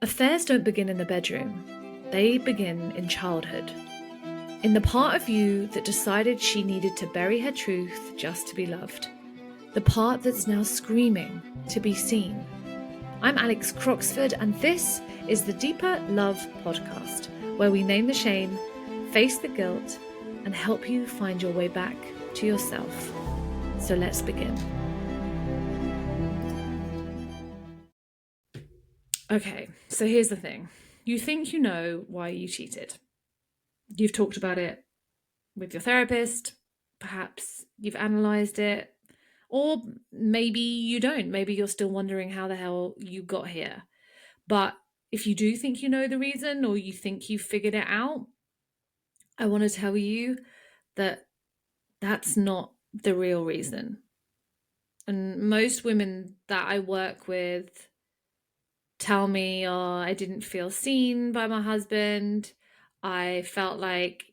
Affairs don't begin in the bedroom, they begin in childhood. In the part of you that decided she needed to bury her truth just to be loved. The part that's now screaming to be seen. I'm Alex Croxford, and this is the Deeper Love Podcast, where we name the shame, face the guilt, and help you find your way back to yourself. So let's begin. Okay, so here's the thing. You think you know why you cheated. You've talked about it with your therapist, perhaps you've analysed it, or maybe you don't. Maybe you're still wondering how the hell you got here. But if you do think you know the reason, or you think you've figured it out, I want to tell you that that's not the real reason. And most women that I work with tell me, oh, I didn't feel seen by my husband. I felt like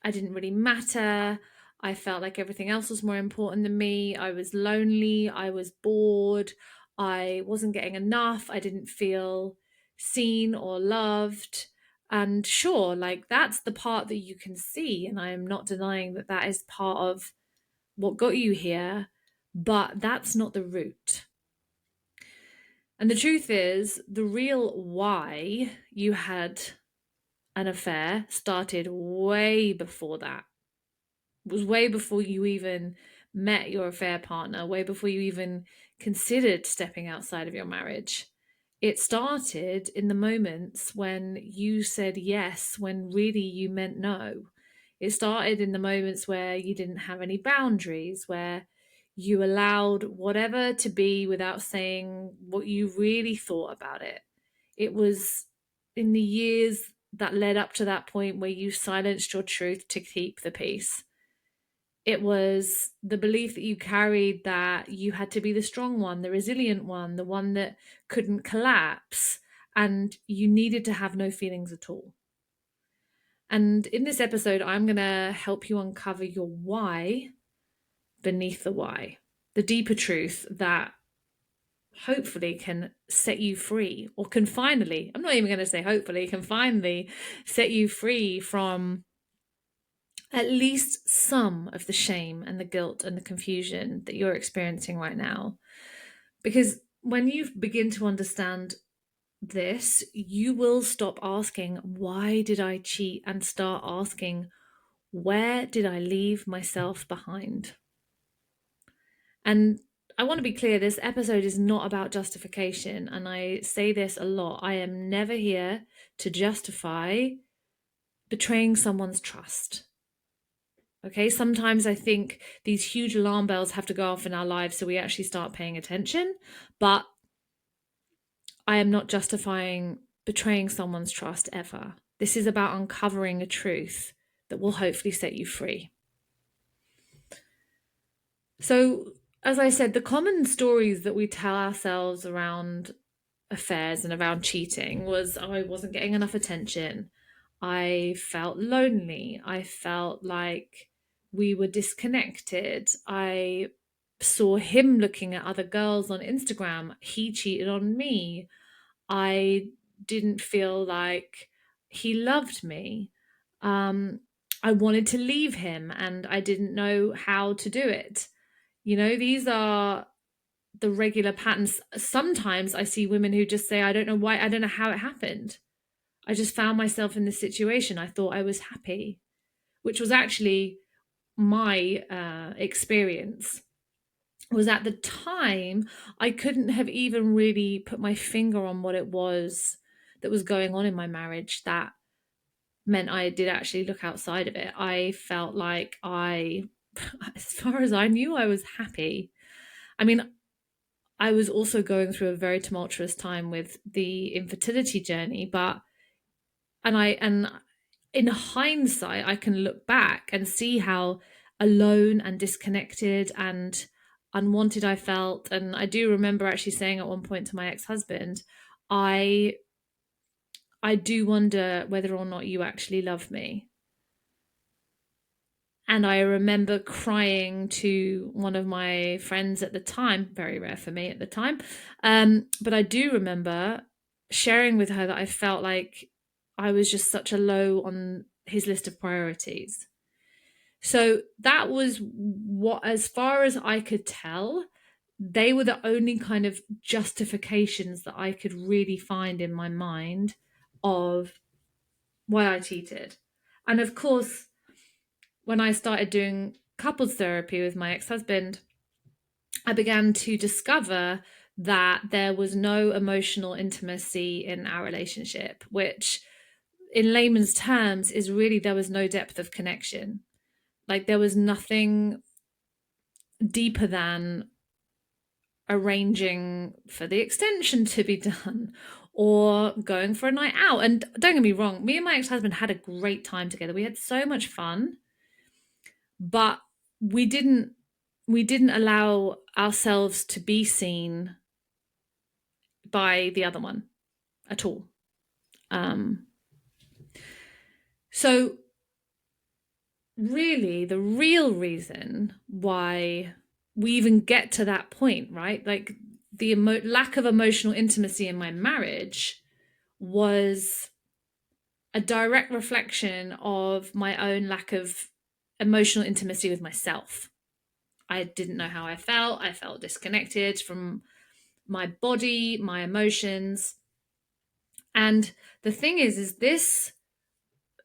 I didn't really matter. I felt like everything else was more important than me. I was lonely. I was bored. I wasn't getting enough. I didn't feel seen or loved. And sure, like that's the part that you can see. And I am not denying that that is part of what got you here, but that's not the root. And the truth is, the real why you had an affair started way before that. It was way before you even met your affair partner, way before you even considered stepping outside of your marriage. It started in the moments when you said yes, when really you meant no. It started in the moments where you didn't have any boundaries, where you allowed whatever to be without saying what you really thought about it. It was in the years that led up to that point where you silenced your truth to keep the peace. It was the belief that you carried that you had to be the strong one, the resilient one, the one that couldn't collapse, and you needed to have no feelings at all. And in this episode, I'm going to help you uncover your why beneath the why, the deeper truth that hopefully can set you free, or can finally, I'm not even going to say hopefully, can finally set you free from at least some of the shame and the guilt and the confusion that you're experiencing right now. Because when you begin to understand this, you will stop asking, why did I cheat? And start asking, where did I leave myself behind? And I want to be clear, this episode is not about justification. And I say this a lot. I am never here to justify betraying someone's trust. Okay, sometimes I think these huge alarm bells have to go off in our lives so we actually start paying attention. But I am not justifying betraying someone's trust ever. This is about uncovering a truth that will hopefully set you free. So, as I said, the common stories that we tell ourselves around affairs and around cheating was, I wasn't getting enough attention. I felt lonely. I felt like we were disconnected. I saw him looking at other girls on Instagram. He cheated on me. I didn't feel like he loved me. I wanted to leave him and I didn't know how to do it. You know, these are the regular patterns. Sometimes I see women who just say, I don't know why, I don't know how it happened. I just found myself in this situation. I thought I was happy, which was actually my experience. Was at the time, I couldn't have even really put my finger on what it was that was going on in my marriage that meant I did actually look outside of it. I felt like as far as I knew, I was happy. I mean, I was also going through a very tumultuous time with the infertility journey, and in hindsight, I can look back and see how alone and disconnected and unwanted I felt. And I do remember actually saying at one point to my ex-husband, I do wonder whether or not you actually love me. And I remember crying to one of my friends at the time, very rare for me at the time. But I do remember sharing with her that I felt like I was just such a low on his list of priorities. So that was what, as far as I could tell, they were the only kind of justifications that I could really find in my mind of why I cheated. And of course, when I started doing couples therapy with my ex-husband, I began to discover that there was no emotional intimacy in our relationship, which in layman's terms is really there was no depth of connection. Like there was nothing deeper than arranging for the extension to be done or going for a night out. And don't get me wrong, me and my ex-husband had a great time together. We had so much fun, but we didn't allow ourselves to be seen by the other one at all. So really the real reason why we even get to that point, right? Like the lack of emotional intimacy in my marriage was a direct reflection of my own lack of emotional intimacy with myself. I didn't know how I felt. I felt disconnected from my body, my emotions. And the thing is this,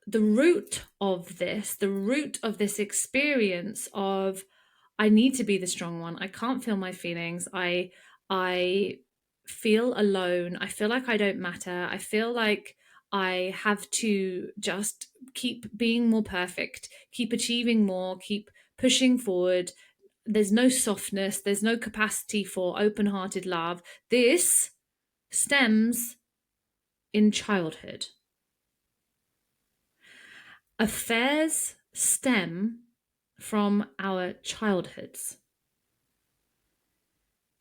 the root of this experience of I need to be the strong one. I can't feel my feelings. I feel alone. I feel like I don't matter. I feel like I have to just keep being more perfect, keep achieving more, keep pushing forward. There's no softness, there's no capacity for open-hearted love. This stems in childhood. Affairs stem from our childhoods.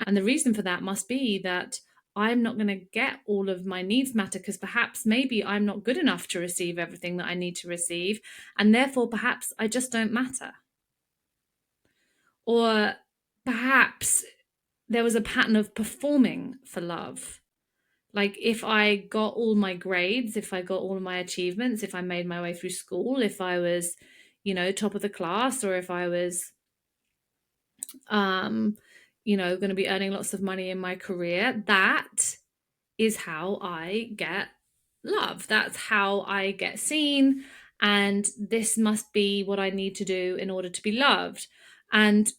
And the reason for that must be that I'm not going to get all of my needs met because perhaps maybe I'm not good enough to receive everything that I need to receive. And therefore, perhaps I just don't matter. Or perhaps there was a pattern of performing for love. Like if I got all my grades, if I got all my achievements, if I made my way through school, if I was, top of the class, or if I was, going to be earning lots of money in my career, that is how I get love. That's how I get seen. And this must be what I need to do in order to be loved. And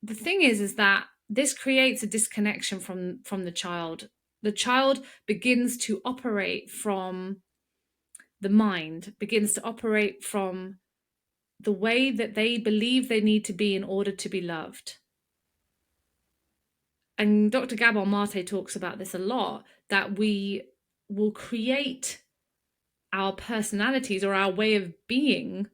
the thing is that this creates a disconnection from the child. The child begins to operate from the mind, begins to operate from the way that they believe they need to be in order to be loved. And Dr. Gabor Mate talks about this a lot, that we will create our personalities or our way of being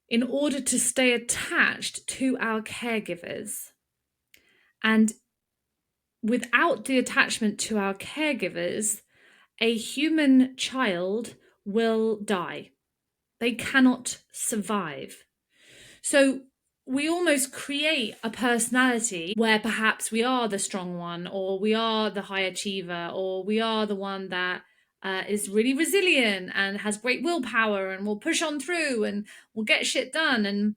in order to stay attached to our caregivers. And without the attachment to our caregivers, a human child will die. They cannot survive. So we almost create a personality where perhaps we are the strong one, or we are the high achiever, or we are the one that is really resilient and has great willpower and will push on through and will get shit done. And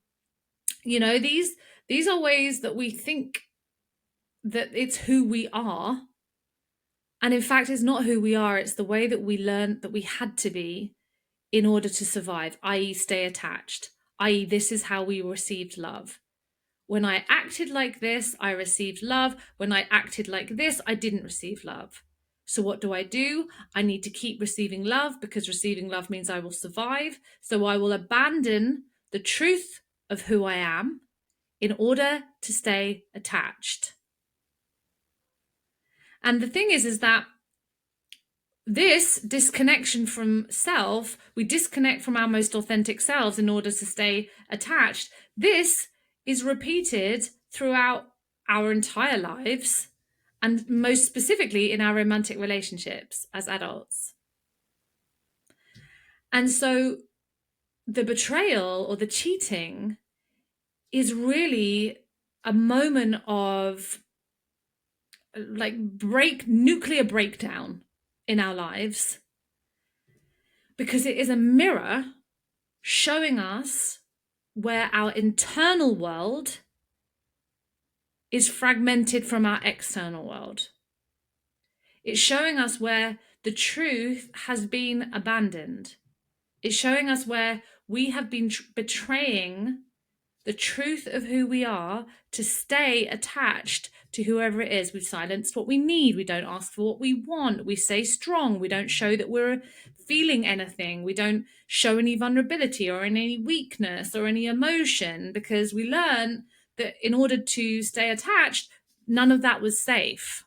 these are ways that we think that it's who we are. And in fact, it's not who we are. It's the way that we learned that we had to be in order to survive, i.e. stay attached, i.e. this is how we received love. When I acted like this, I received love. When I acted like this, I didn't receive love. So what do? I need to keep receiving love because receiving love means I will survive. So I will abandon the truth of who I am in order to stay attached. And the thing is that this disconnection from self, we disconnect from our most authentic selves in order to stay attached. This is repeated throughout our entire lives, and most specifically in our romantic relationships as adults. And so the betrayal or the cheating is really a moment of like nuclear breakdown in our lives, because it is a mirror showing us where our internal world is fragmented from our external world. It's showing us where the truth has been abandoned. It's showing us where we have been betraying the truth of who we are to stay attached to whoever it is. We've silenced what we need. We don't ask for what we want. We stay strong. We don't show that we're feeling anything. We don't show any vulnerability or any weakness or any emotion, because we learn that in order to stay attached, none of that was safe.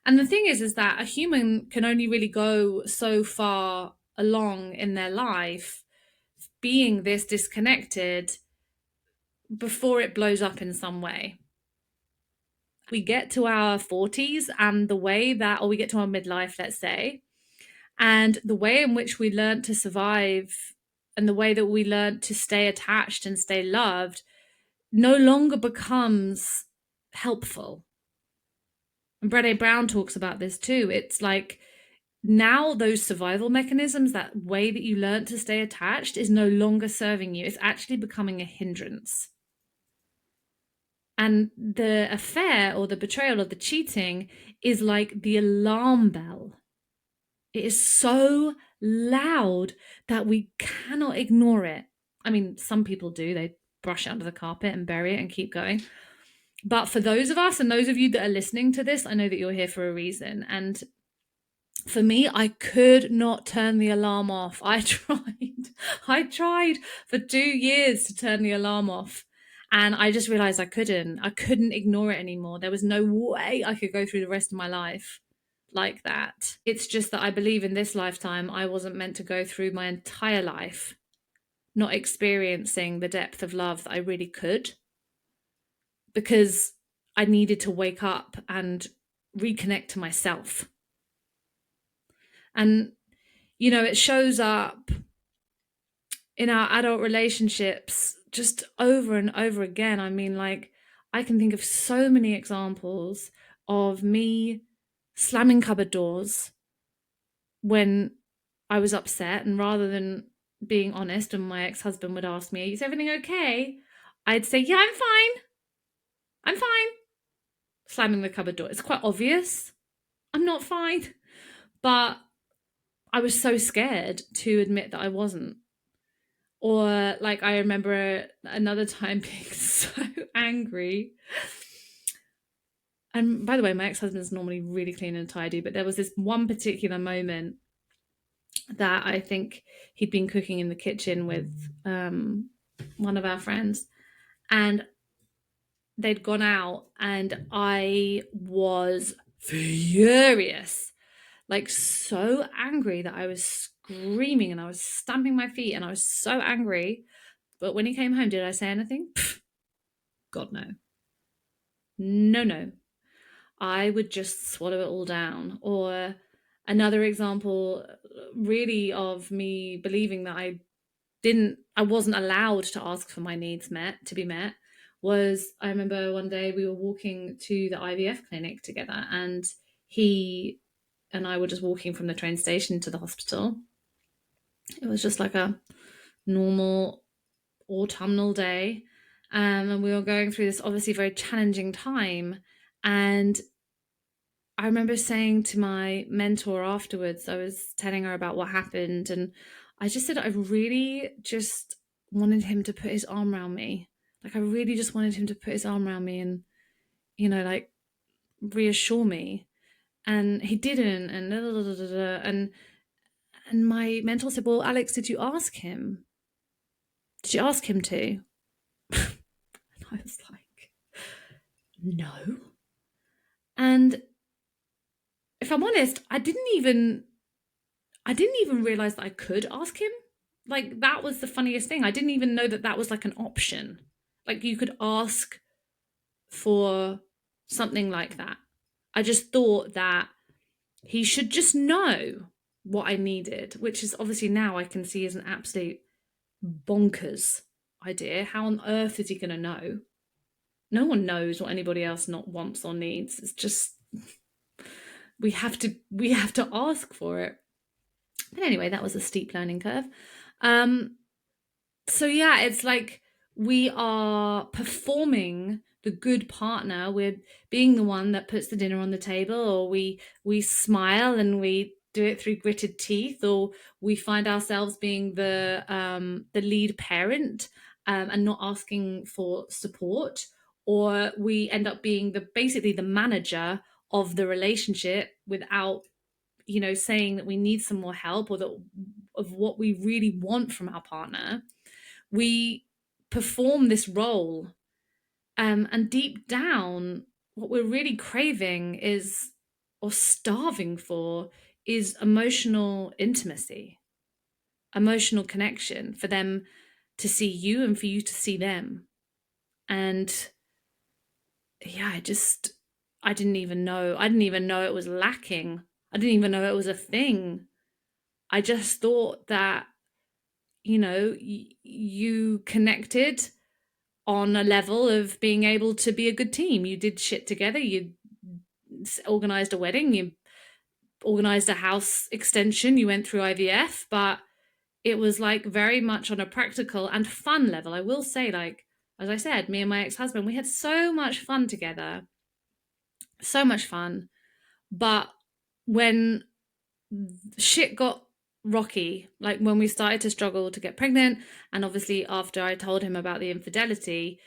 And the thing is that a human can only really go so far along in their life being this disconnected before it blows up in some way. We get to our 40s and the way that, or we get to our midlife, let's say, and the way in which we learn to survive and the way that we learn to stay attached and stay loved no longer becomes helpful. And Brené Brown talks about this too. It's like now those survival mechanisms, that way that you learn to stay attached, is no longer serving you. It's actually becoming a hindrance. And the affair or the betrayal or the cheating is like the alarm bell. It is so loud that we cannot ignore it. I mean, some people do. They brush it under the carpet and bury it and keep going. But for those of us and those of you that are listening to this, I know that you're here for a reason. And for me, I could not turn the alarm off. I tried for 2 years to turn the alarm off. And I just realized I couldn't ignore it anymore. There was no way I could go through the rest of my life like that. It's just that I believe in this lifetime, I wasn't meant to go through my entire life not experiencing the depth of love that I really could, because I needed to wake up and reconnect to myself. And, you know, it shows up in our adult relationships just over and over again. I mean, like, I can think of so many examples of me slamming cupboard doors when I was upset, and rather than being honest, and my ex-husband would ask me, is everything okay? I'd say, yeah, I'm fine. Slamming the cupboard door. It's quite obvious I'm not fine, but I was so scared to admit that I wasn't. Or like, I remember another time being so angry. And by the way, my ex-husband is normally really clean and tidy, but there was this one particular moment that I think he'd been cooking in the kitchen with one of our friends, and they'd gone out, and I was furious, like so angry that I was screaming and I was stamping my feet and I was so angry. But when he came home, did I say anything? Pfft, God, no. No. I would just swallow it all down. Or another example, really, of me believing that I wasn't allowed to ask for my needs to be met, was I remember one day we were walking to the IVF clinic together, and he and I were just walking from the train station to the hospital. It was just like a normal autumnal day, and we were going through this obviously very challenging time. And I remember saying to my mentor afterwards, I was telling her about what happened, and I just said I really just wanted him to put his arm around me. Like, I really just wanted him to put his arm around me and, you know, like, reassure me. And he didn't, and my mentor said, well, Alex, did you ask him? Did you ask him to? And I was like, no. And if I'm honest, I didn't even realize that I could ask him. Like, that was the funniest thing. I didn't even know that was like an option. Like, you could ask for something like that. I just thought that he should just know what I needed, which is obviously now I can see is an absolute bonkers idea. How on earth is he going to know? No one knows what anybody else not wants or needs. It's just we have to ask for it. But anyway, that was a steep learning curve. So yeah, it's like we are performing the good partner. We're being the one that puts the dinner on the table, or we smile and we do it through gritted teeth, or we find ourselves being the lead parent, and not asking for support, or we end up being basically the manager of the relationship without saying that we need some more help, or that of what we really want from our partner. We perform this role, and deep down what we're really craving is, or starving for, is emotional intimacy, emotional connection, for them to see you and for you to see them. And yeah, I didn't even know it was lacking. I didn't even know it was a thing. I just thought that you connected on a level of being able to be a good team. You did shit together. You organized a wedding. You organized a house extension. You went through IVF, but it was like very much on a practical and fun level. I will say, like, as I said, me and my ex-husband, we had so much fun together. So much fun. But when shit got rocky, like when we started to struggle to get pregnant, and obviously after I told him about the infidelity,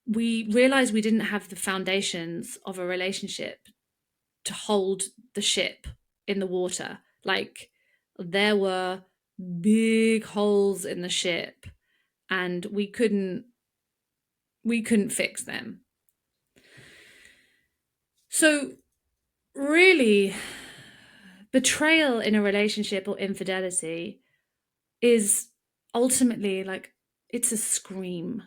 we realized we didn't have the foundations of a relationship to hold the ship in the water. Like, there were big holes in the ship, and we couldn't fix them. So really, betrayal in a relationship or infidelity is ultimately like, it's a scream.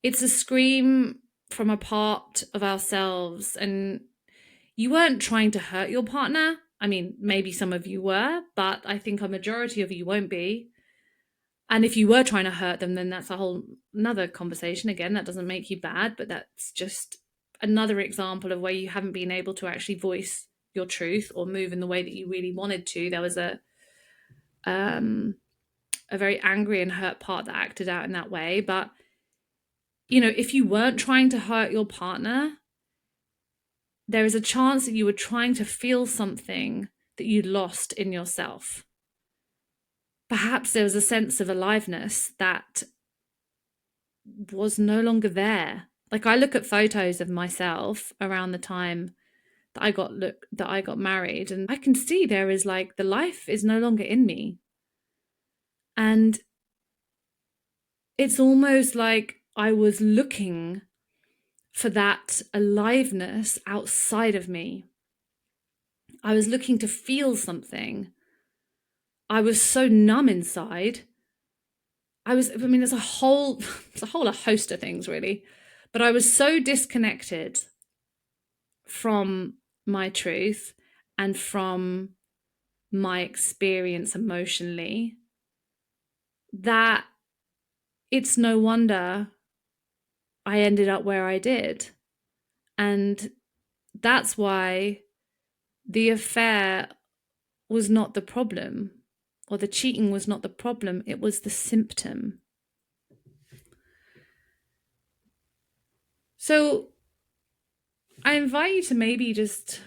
It's a scream from a part of ourselves. And you weren't trying to hurt your partner. I mean, maybe some of you were, but I think a majority of you won't be. And if you were trying to hurt them, then that's a whole another conversation. Again, that doesn't make you bad, but that's just another example of where you haven't been able to actually voice your truth or move in the way that you really wanted to. There was a very angry and hurt part that acted out in that way. But if you weren't trying to hurt your partner, there is a chance that you were trying to feel something that you'd lost in yourself. Perhaps there was a sense of aliveness that was no longer there. Like, I look at photos of myself around the time that I got married, and I can see there is like, the life is no longer in me. And it's almost like I was looking for that aliveness outside of me. I was looking to feel something. I was so numb inside. There's a whole host of things really, but I was so disconnected from my truth and from my experience emotionally that it's no wonder I ended up where I did. And that's why the affair was not the problem, or the cheating was not the problem. It was the symptom. So I invite you to maybe just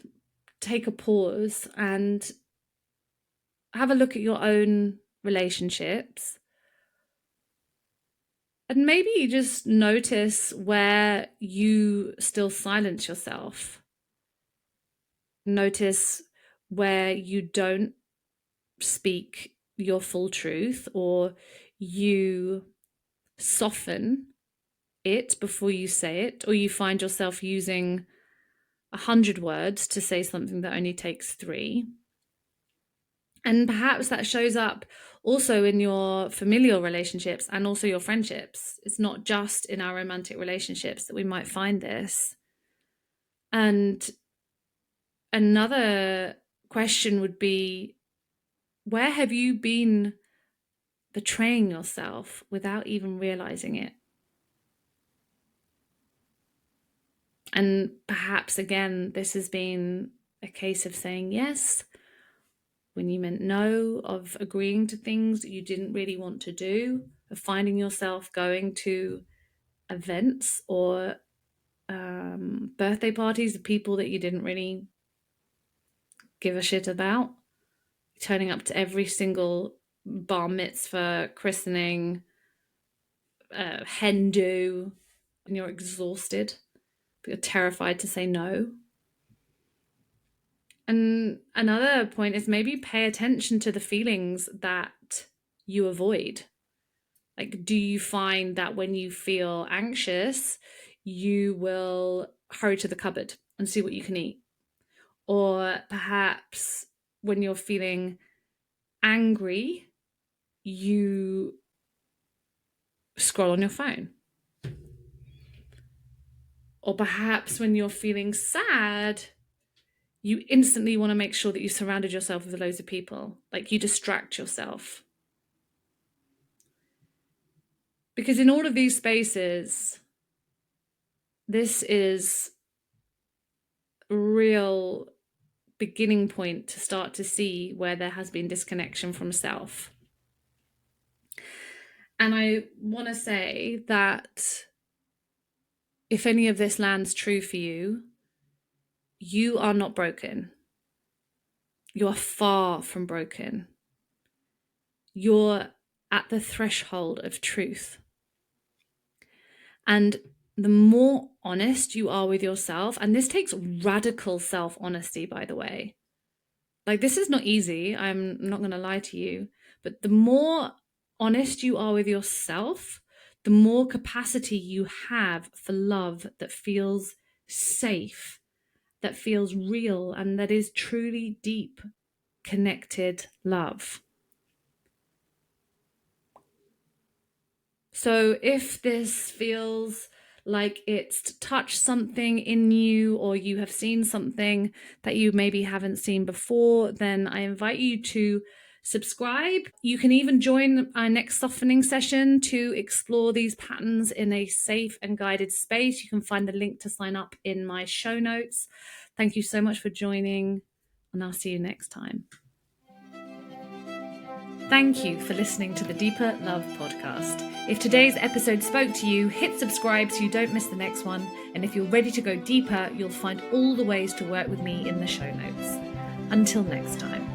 take a pause and have a look at your own relationships. And maybe you just notice where you still silence yourself. Notice where you don't speak your full truth, or you soften it before you say it, or you find yourself using 100 words to say something that only takes 3. And perhaps that shows up also in your familial relationships and also your friendships. It's not just in our romantic relationships that we might find this. And another question would be, where have you been betraying yourself without even realizing it? And perhaps, again, this has been a case of saying yes when you meant no, of agreeing to things that you didn't really want to do, of finding yourself going to events or birthday parties of people that you didn't really give a shit about, turning up to every single bar mitzvah, christening, hen do, and you're exhausted, but you're terrified to say no. And another point is maybe pay attention to the feelings that you avoid. Like, do you find that when you feel anxious, you will hurry to the cupboard and see what you can eat? Or perhaps when you're feeling angry, you scroll on your phone. Or perhaps when you're feeling sad, you instantly want to make sure that you surrounded yourself with loads of people. Like, you distract yourself. Because in all of these spaces, this is a real beginning point to start to see where there has been disconnection from self. And I want to say that if any of this lands true for you, you are not broken. You are far from broken. You're at the threshold of truth. And the more honest you are with yourself, and this takes radical self-honesty, by the way. Like, this is not easy, I'm not going to lie to you, but the more honest you are with yourself, the more capacity you have for love that feels safe, that feels real, and that is truly deep, connected love. So if this feels like it's touched something in you, or you have seen something that you maybe haven't seen before, then I invite you to subscribe. You can even join our next softening session to explore these patterns in a safe and guided space. You can find the link to sign up in my show notes. Thank you so much for joining, and I'll see you next time. Thank you for listening to the Deeper Love podcast. If today's episode spoke to you, hit subscribe so you don't miss the next one. And if you're ready to go deeper, you'll find all the ways to work with me in the show notes. Until next time.